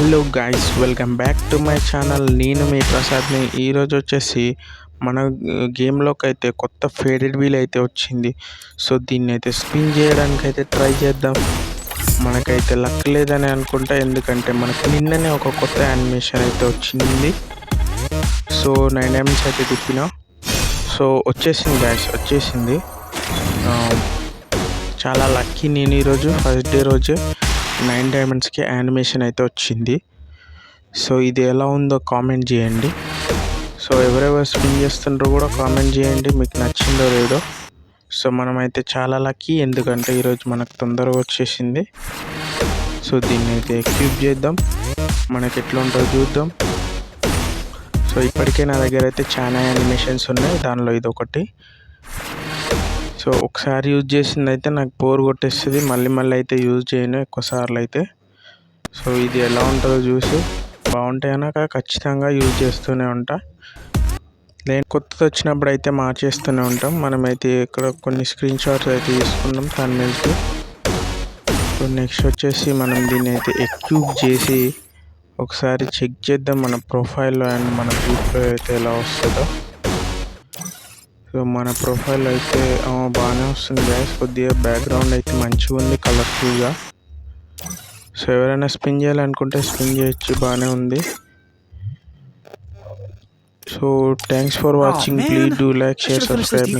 Hello guys, welcome back to my channel. నేను మీ ప్రసాద్ని. ఈరోజు వచ్చేసి మన గేమ్లోకి అయితే కొత్త ఫేడెడ్ వీల్ అయితే వచ్చింది. సో దీన్ని అయితే స్పిన్ చేయడానికి అయితే ట్రై చేద్దాం. మనకైతే లక్ లేదని అనుకుంటా, ఎందుకంటే మనకి నిన్ననే ఒక కొత్త యానిమేషన్ అయితే వచ్చింది. సో 9 డైమండ్స్ అయితే తిప్పినా. సో వచ్చేసింది గైస్, వచ్చేసింది. చాలా లక్కీ నేను ఈరోజు ఫస్ట్ డే రోజే 9 డైమండ్స్కి యానిమేషన్ అయితే వచ్చింది. సో ఇది ఎలా ఉందో కామెంట్ చేయండి. సో ఎవరెవరు స్పిన్ చేస్తుండ్రో కూడా కామెంట్ చేయండి, మీకు నచ్చిందో లేదో. సో మనమైతే చాలా లక్కీ, ఎందుకంటే ఈరోజు మనకు తొందరగా వచ్చేసింది. సో దీన్ని అయితే క్యూబ్ చేద్దాం, మనకి ఎట్లా ఉంటుందో చూద్దాం. సో ఇప్పటికే నా దగ్గర అయితే చాలా యానిమేషన్స్ ఉన్నాయి, దానిలో ఇది ఒకటి. సో ఒకసారి యూజ్ చేసింది అయితే నాకు బోర్ కొట్టేస్తుంది, మళ్ళీ అయితే యూజ్ చేయను ఎక్కువసార్లు అయితే. సో ఇది ఎలా ఉంటుందో చూసి బాగుంటాయన్నాక ఖచ్చితంగా యూజ్ చేస్తూనే ఉంటా. నేను కొత్తది వచ్చినప్పుడు అయితే మార్చేస్తూనే ఉంటాం. మనమైతే ఇక్కడ కొన్ని స్క్రీన్ షాట్స్ అయితే తీసుకున్నాం థంబ్నెయిల్స్. సో నెక్స్ట్ వచ్చేసి మనం దీన్ని అయితే ఎక్యూబ్ చేసి ఒకసారి చెక్ చేద్దాం మన ప్రొఫైల్లో అండ్ మన గ్రూప్లో అయితే ఎలా వస్తుందో. సో మన ప్రొఫైల్ అయితే బాగానే వస్తుంది గైస్, కొద్దిగా బ్యాక్గ్రౌండ్ అయితే మంచిగా ఉంది, కలర్ఫుల్గా. సో ఎవరైనా స్పిన్ చేయాలనుకుంటే స్పిన్ చేయొచ్చు, బాగానే ఉంది. So thanks for watching. Please do like, share, subscribe.